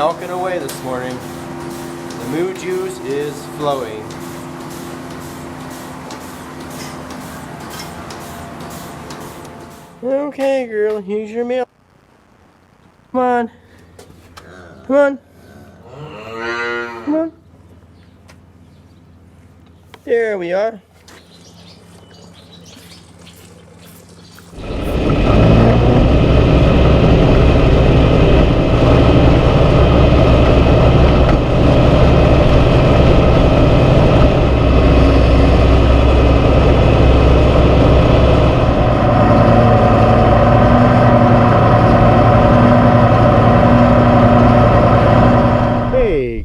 milking away this morning. The moo juice is flowing. Okay, girl, here's your milk. Come on. Come on. Come on. There we are.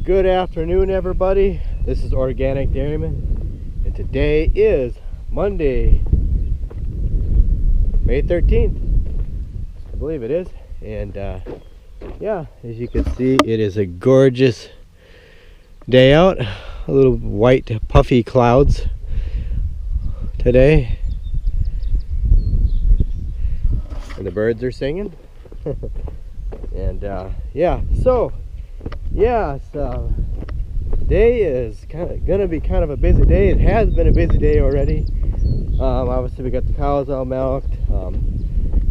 Good afternoon, everybody. This is Organic Dairyman, and today is Monday, May 13th. I believe it is. And yeah, as you can see, it is a gorgeous day out. A little white puffy clouds today, and the birds are singing. And yeah, so today is gonna be kind of a busy day. It has been a busy day already. Obviously we got the cows all milked.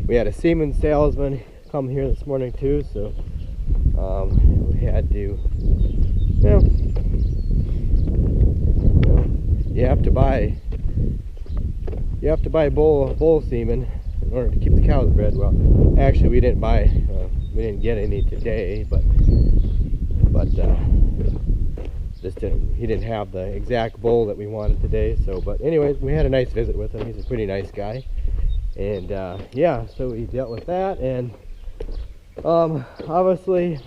We had a semen salesman come here this morning too, so we had to, you have to buy bull semen in order to keep the cows bred. Well, actually we didn't get any today, but he didn't have the exact bull that we wanted today. So, but anyways, we had a nice visit with him. He's a pretty nice guy, and yeah, so we dealt with that. And obviously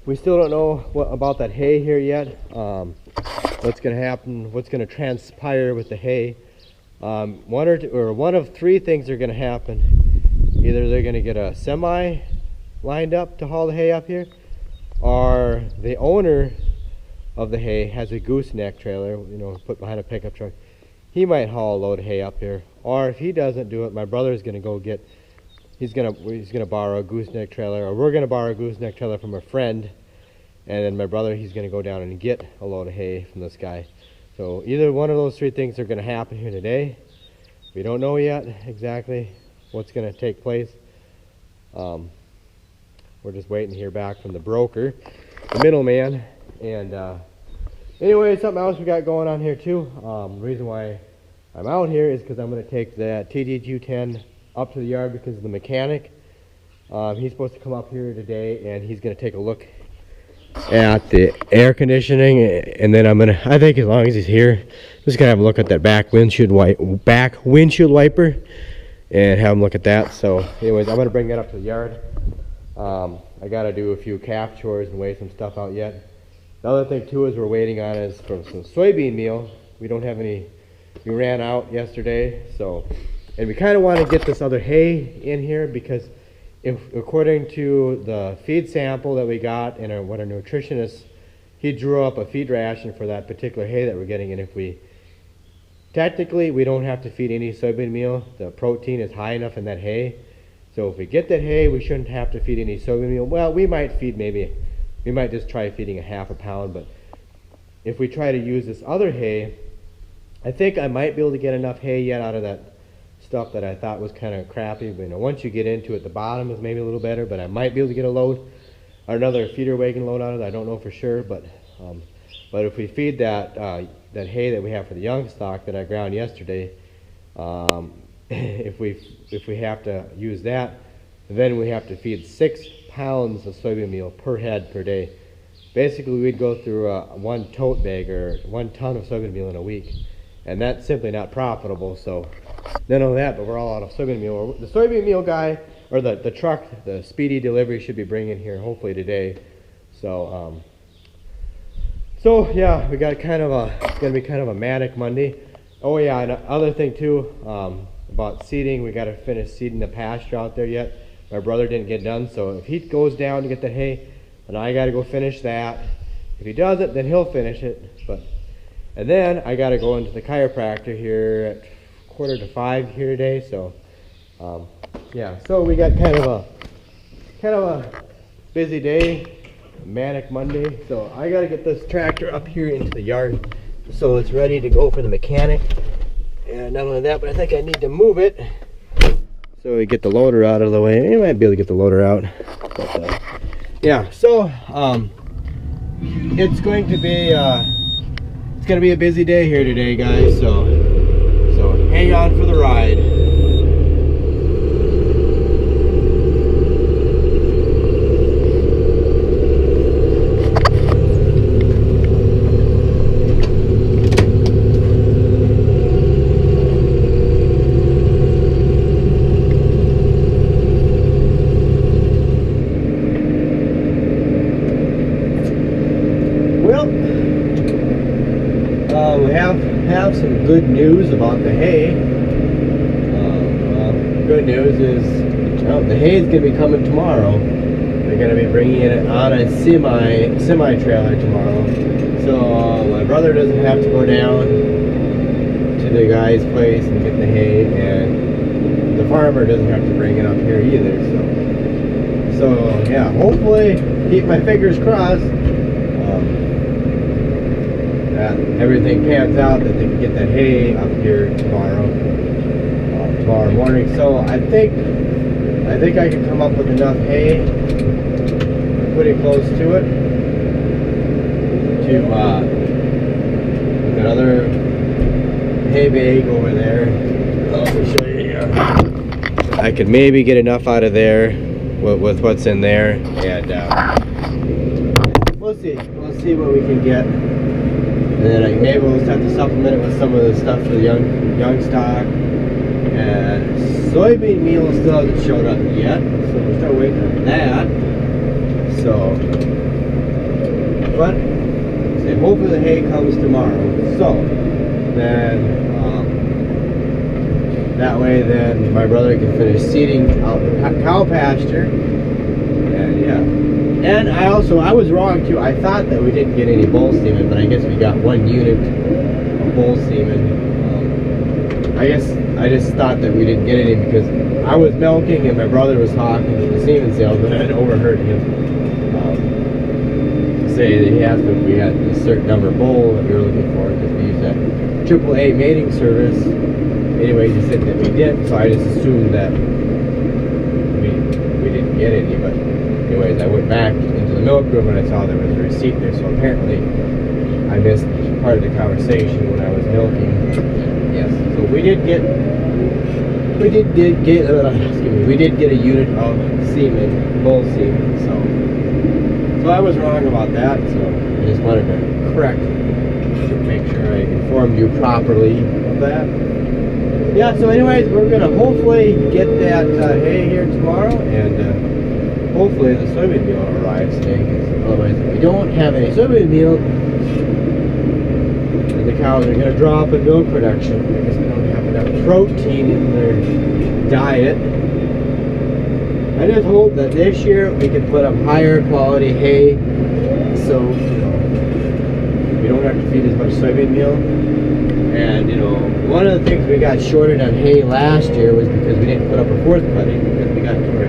we still don't know about that hay here yet. What's going to happen, what's going to transpire with the hay. One of three things are going to happen. Either they're going to get a semi lined up to haul the hay up here, or the owner of the hay has a gooseneck trailer, put behind a pickup truck. He might haul a load of hay up here, or if he doesn't do it, my brother's going to go get. He's going to borrow a gooseneck trailer, or we're going to borrow a gooseneck trailer from a friend, and then my brother, he's going to go down and get a load of hay from this guy. So either one of those three things are going to happen here today. We don't know yet exactly what's going to take place. We're just waiting to hear back from the broker, the middleman. And anyway, something else we got going on here too. The reason why I'm out here is because I'm going to take the TDQ10 up to the yard because of the mechanic. He's supposed to come up here today, and he's going to take a look at the air conditioning, and then I think as long as he's here, I'm just going to have a look at that back windshield wiper and have him look at that. So anyways, I'm going to bring that up to the yard. I got to do a few calf chores and weigh some stuff out yet. The other thing too is we're waiting on is for some soybean meal. We don't have any. We ran out yesterday, and we kind of want to get this other hay in here because, according to the feed sample that we got and what our nutritionist, he drew up a feed ration for that particular hay that we're getting. And technically we don't have to feed any soybean meal. The protein is high enough in that hay. So if we get that hay, we shouldn't have to feed any soybean meal. Well, we might just try feeding a half a pound, but if we try to use this other hay, I think I might be able to get enough hay yet out of that stuff that I thought was kind of crappy. But once you get into it, the bottom is maybe a little better, but I might be able to get a load or another feeder wagon load out of it. I don't know for sure, but if we feed that hay that we have for the young stock that I ground yesterday, if we have to use that, then we have to feed 6 pounds of soybean meal per head per day. Basically, we'd go through one tote bag or 1 ton of soybean meal in a week, and that's simply not profitable. So none of that, but we're all out of soybean meal. The soybean meal guy, or the truck, the speedy delivery should be bringing here hopefully today. So yeah, we got it's gonna be kind of a manic Monday. Oh yeah, and other thing too, about seeding, we got to finish seeding the pasture out there yet. My brother didn't get done, so if he goes down to get the hay, then I got to go finish that. If he doesn't, then he'll finish it. And then I got to go into the chiropractor here at 4:45 here today. So yeah, so we got kind of a busy day, manic Monday. So I gotta get this tractor up here into the yard so it's ready to go for the mechanic. And not only that, but I think I need to move it so we get the loader out of the way. We might be able to get the loader out. But, yeah, so it's going to be a busy day here today, guys. So hang on for the ride. We have some good news about the hay. Good news is the hay is going to be coming tomorrow. They're going to be bringing it on a semi trailer tomorrow. So my brother doesn't have to go down to the guy's place and get the hay, and the farmer doesn't have to bring it up here either. So yeah, hopefully, keep my fingers crossed. Everything pans out that they can get that hay up here tomorrow morning. So I think I can come up with enough hay, pretty close to it, to with another hay bag over there. Let me show you here. I could maybe get enough out of there with what's in there, and we'll see what we can get. And then maybe we'll just have to supplement it with some of the stuff for the young stock. And soybean meal still hasn't showed up yet, so we're still waiting on that. So, but hopefully the hay comes tomorrow. So then that way, then my brother can finish seeding out the cow pasture. And yeah. And I was wrong too. I thought that we didn't get any bull semen, but I guess we got 1 unit of bull semen. I just thought that we didn't get any because I was milking and my brother was talking to the semen salesman, and I overheard him say that he asked if we had a certain number of bull that we were looking for because we use that AAA mating service. Anyways, he said that we didn't, so I just assumed that we didn't get any, but anyways, I went back into the milk room and I saw there was a receipt there, so apparently I missed part of the conversation when I was milking. Yes, so we did get a unit of semen, bull semen, so I was wrong about that, so I just wanted to correct, to make sure I informed you properly of that. Yeah, so anyways, we're going to hopefully get that hay here tomorrow, and hopefully the soybean meal arrives today, because otherwise if we don't have any soybean meal, then the cows are going to drop in milk production because we don't have enough protein in their diet. I just hope that this year we can put up higher quality hay, so we don't have to feed as much soybean meal. And one of the things we got shorted on hay last year was because we didn't put up a 4th cutting, because we got to our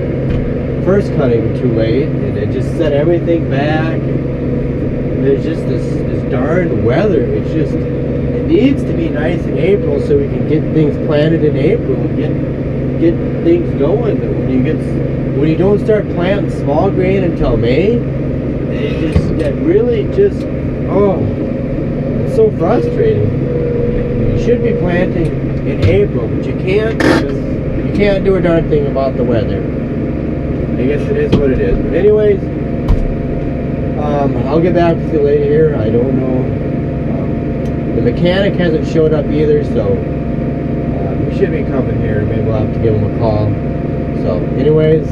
first cutting too late, and it just set everything back. And there's just this darn weather. It needs to be nice in April so we can get things planted in April and get things going. When you don't start planting small grain until May, it's so frustrating. You should be planting in April, but you can't because you can't do a darn thing about the weather. I guess it is what it is. But anyways, I'll get back with you later here. I don't know. The mechanic hasn't showed up either, so he should be coming here. Maybe we'll have to give him a call. So anyways,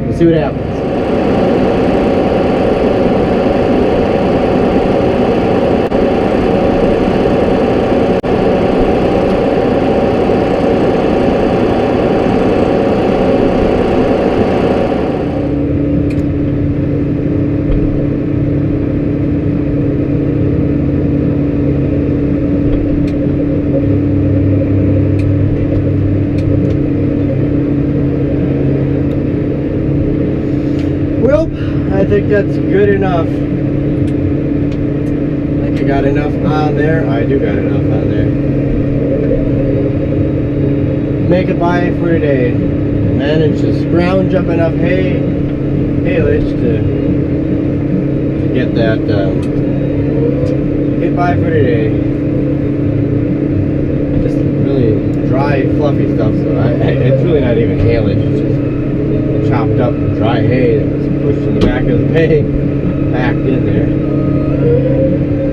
we'll see what happens. I think that's good enough. I think I got enough on there. I do got enough on there. Make it by for today. Manage to scrounge up enough haylage to get that get by for today. Just really dry, fluffy stuff. So it's really not even haylage. It's just chopped up dry hay that was pushed in the back of the hay, packed in there.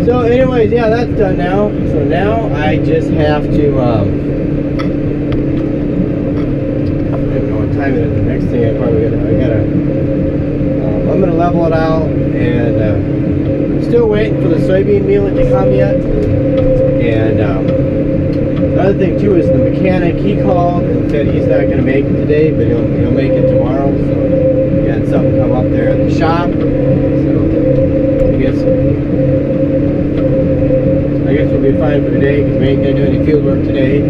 So anyways, yeah, that's done now. So now I just have to I don't know what time it is. The next thing I'm gonna level it out, and I'm still waiting for the soybean meal to come yet. And the other thing too is the mechanic, he called and said he's not gonna make it today, but he'll make it tomorrow. So we got something come up there at the shop. So I guess we'll be fine for today because we ain't gonna do any field work today.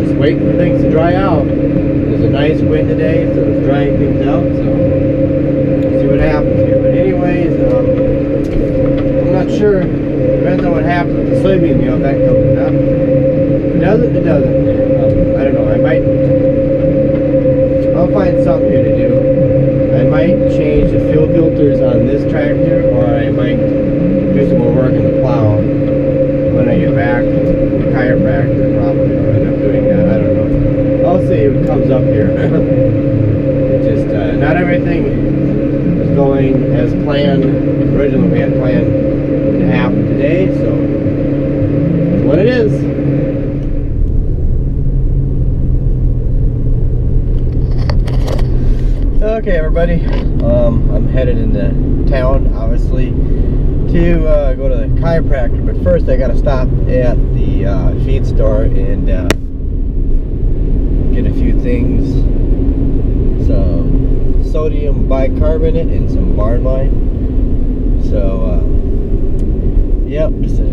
Just waiting for things to dry out. There's a nice wind today, so it's drying things out. So we'll see what happens here. But anyways, I'm not sure. Depends on what happens with the soybean meal, if that comes up. If it doesn't, it doesn't. I don't know. I'll find something here to do. I might change the fuel filters on this tractor, or I might do some more work in the plow when I get back. The chiropractor probably will end up doing that. I don't know. I'll see what comes up here. It's just not everything is going as planned. Originally we had planned to happen today, so that's what it is. Okay, everybody, I'm headed into town, obviously, to go to the chiropractor, but first I gotta stop at the feed store and get a few things, some sodium bicarbonate and some barn line. So yep, just a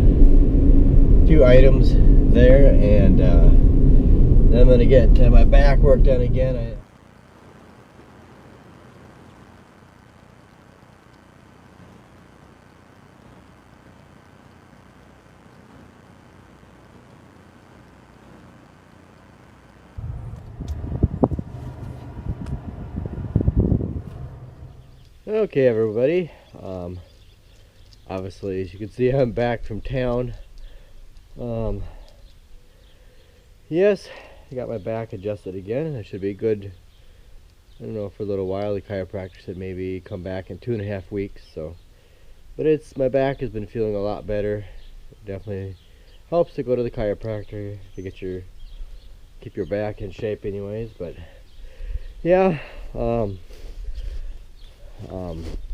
few items there, and then I'm gonna get my back work done again. Okay, everybody, obviously, as you can see, I'm back from town. Yes, I got my back adjusted again, and I should be good. I don't know, for a little while. The chiropractor said maybe come back in 2.5 weeks. So, but my back has been feeling a lot better. It definitely helps to go to the chiropractor to keep your back in shape, anyways. But yeah.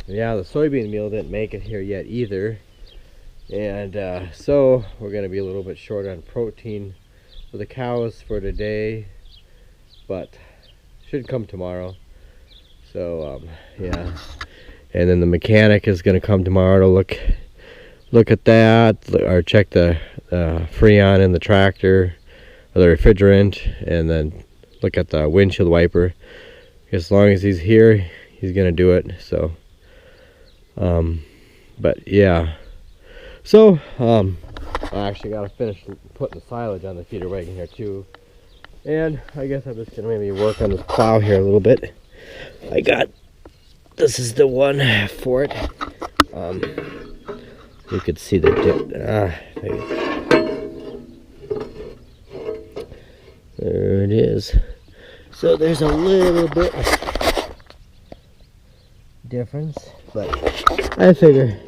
Yeah, the soybean meal didn't make it here yet either, and so we're going to be a little bit short on protein for the cows for today, but should come tomorrow. So yeah, and then the mechanic is going to come tomorrow to look at that, or check the freon in the tractor, or the refrigerant, and then look at the windshield wiper. As long as he's here, he's gonna do it. So but yeah, so I actually gotta finish putting the silage on the feeder wagon here too, and I guess I'm just gonna maybe work on this plow here a little bit. This is the one for it. You could see the dip. There it is. So there's a little bit difference, but I figure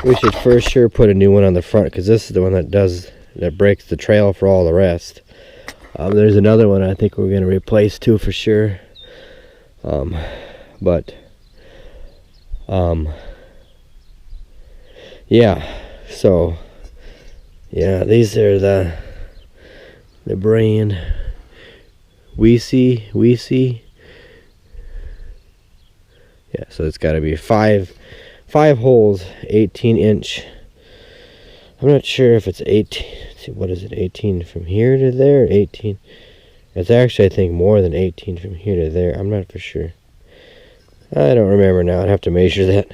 we should for sure put a new one on the front, because this is the one that breaks the trail for all the rest. There's another one I think we're going to replace too for sure. But yeah, so yeah, these are the brand we see. Yeah, so it's got to be five holes, 18-inch. I'm not sure if it's 18. What is it? 18 from here to there? 18. It's actually, I think, more than 18 from here to there. I'm not for sure. I don't remember now. I'd have to measure that,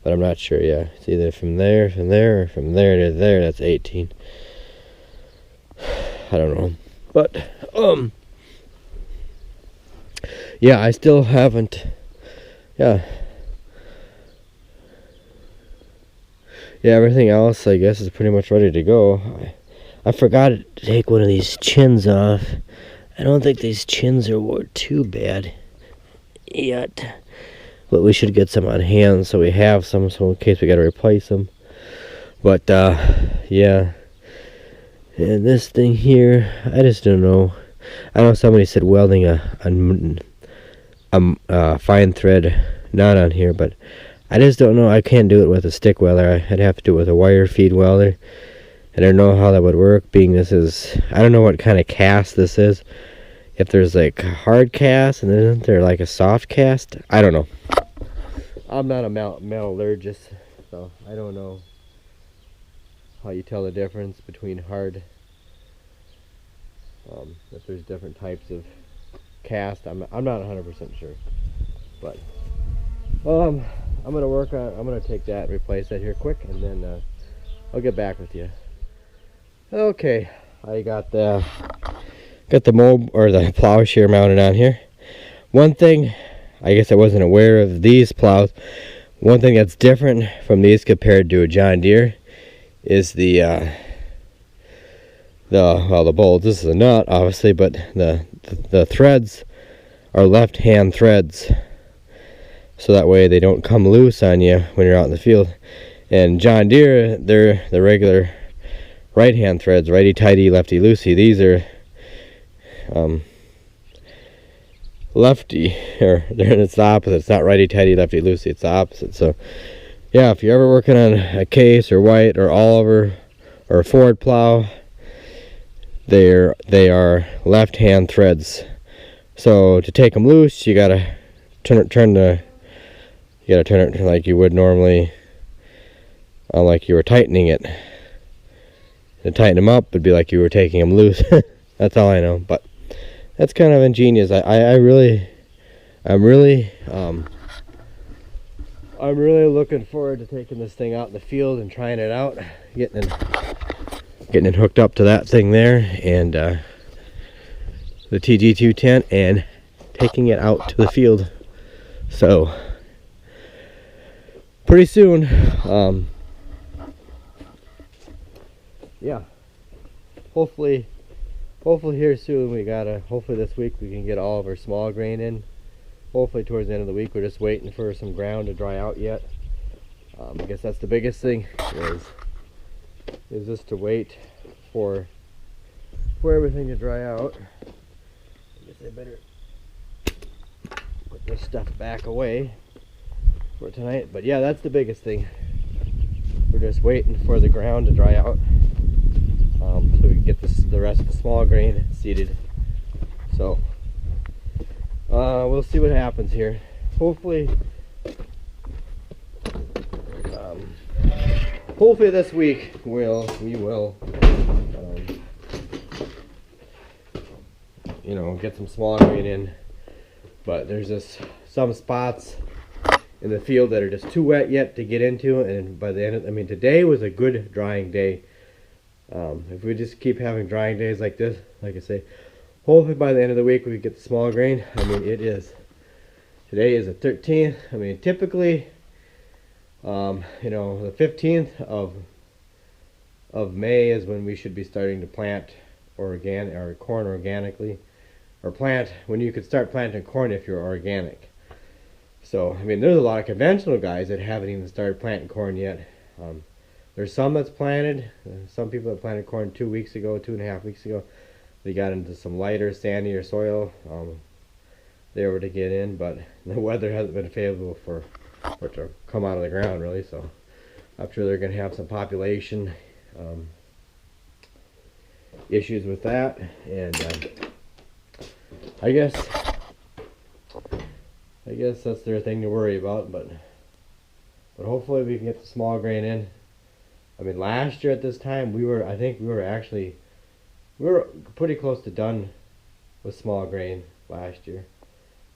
but I'm not sure. Yeah, it's either from there, or from there to there. That's 18. I don't know, but yeah, I still haven't. Yeah, everything else I guess is pretty much ready to go. I forgot to take one of these chins off. I don't think these chins are too bad yet, but we should get some on hand so we have some, so in case we got to replace them. But yeah, and this thing here, I just don't know. I know somebody said welding a fine thread knot on here, but I just don't know. I can't do it with a stick welder. I'd have to do it with a wire feed welder. I don't know how that would work, being this is, I don't know what kind of cast this is. If there's like hard cast and then isn't there like a soft cast? I don't know. I'm not a metallurgist, so I don't know how you tell the difference between hard. If there's different types of cast, I'm not 100% sure. But I'm gonna take that and replace that here quick, and then I'll get back with you. Okay, I got the mow or the plowshare mounted on here. One thing, I guess I wasn't aware of these plows. One thing that's different from these compared to a John Deere is the bolts. This is a nut, obviously, but the threads are left-hand threads, so that way they don't come loose on you when you're out in the field. And John Deere, they're the regular right-hand threads, righty-tighty, lefty-loosey. These are lefty, or it's the opposite. It's not righty-tighty, lefty-loosey. It's the opposite. So yeah, if you're ever working on a Case or White or Oliver or a Ford plow, they are left-hand threads. So to take them loose, you gotta turn it like you would normally, like you were tightening it. To tighten them up, it'd be like you were taking them loose. That's all I know, but that's kind of ingenious. I'm really looking forward to taking this thing out in the field and trying it out, getting it hooked up to that thing there, and the TG210, and taking it out to the field. So pretty soon, yeah, hopefully here soon. Hopefully this week we can get all of our small grain in. Hopefully towards the end of the week. We're just waiting for some ground to dry out yet. I guess that's the biggest thing, is just to wait for everything to dry out. I guess I better put this stuff back away for tonight. But yeah, that's the biggest thing. We're just waiting for the ground to dry out, so we can get the rest of the small grain seeded. So we'll see what happens here. Hopefully this week we will get some small grain in. But there's just some spots in the field that are just too wet yet to get into, and by the end of, today was a good drying day. If we just keep having drying days like this, like I say, hopefully by the end of the week we get the small grain. Today is the 13th. Typically, the 15th of May is when we should be starting to plant corn organically, or plant when you could start planting corn if you're organic. So there's a lot of conventional guys that haven't even started planting corn yet. There's some that's planted. Some people that planted corn 2 weeks ago, 2.5 weeks ago. They got into some lighter, sandier soil. They were to get in, but the weather hasn't been favorable for it to come out of the ground, really. So I'm sure they're going to have some population issues with that, and I guess that's their thing to worry about. But hopefully we can get the small grain in. Last year at this time we were pretty close to done with small grain last year,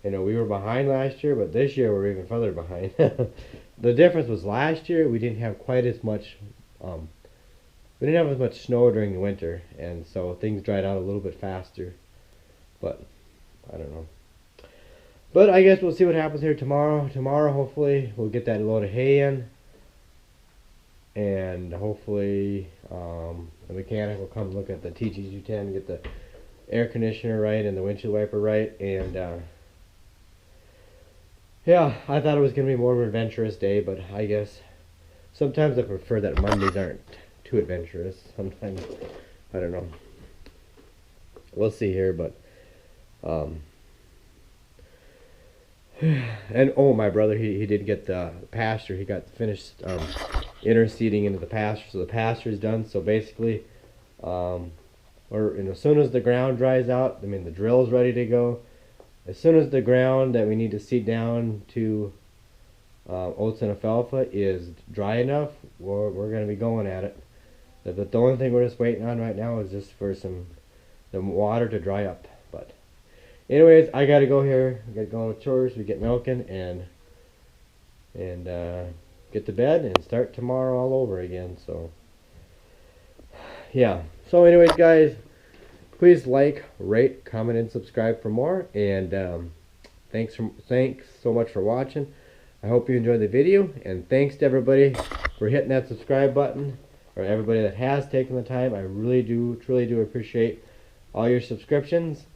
You know, we were behind last year, but this year we're even further behind. The difference was last year we didn't have quite as much, we didn't have as much snow during the winter, and so things dried out a little bit faster. But I don't know. But I guess we'll see what happens here tomorrow. Tomorrow, hopefully, we'll get that load of hay in, and hopefully the mechanic will come look at the TG210, get the air conditioner right and the windshield wiper right, and yeah, I thought it was going to be more of an adventurous day, but I guess sometimes I prefer that Mondays aren't too adventurous. Sometimes, I don't know. We'll see here, but and oh, my brother, he did get the pasture. He got finished interseeding into the pasture, so the pasture is done. So basically, or as soon as the ground dries out, I mean the drill's ready to go. As soon as the ground that we need to seed down to oats and alfalfa is dry enough, we're going to be going at it. The only thing we're just waiting on right now is just for the water to dry up. But anyways, I got to go here. I got to go on with chores. We get milking and get to bed and start tomorrow all over again. So yeah. So anyways, guys, please like, rate, comment, and subscribe for more. And thanks so much for watching. I hope you enjoyed the video, and thanks to everybody for hitting that subscribe button, or everybody that has taken the time. I really do, truly do appreciate all your subscriptions.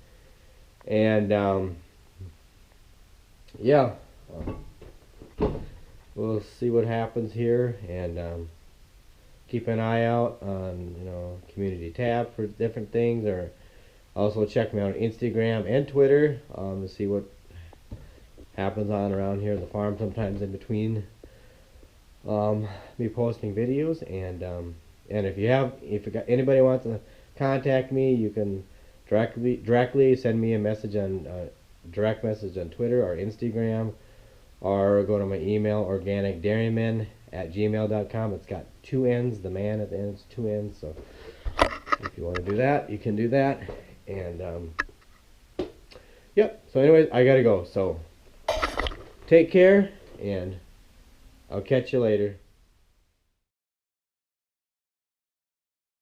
And yeah, we'll see what happens here, and keep an eye out on, you know, community tab for different things, or also check me out on Instagram and Twitter to see what happens on around here at the farm sometimes in between me posting videos. And if anybody wants to contact me, you can directly send me a message on direct message on Twitter or Instagram, or go to my email, organicdairyman@gmail.com. It's got 2 N's, the man at the end is 2 N's, so if you want to do that, you can do that. And yep, so anyways, I gotta go, so take care, and I'll catch you later.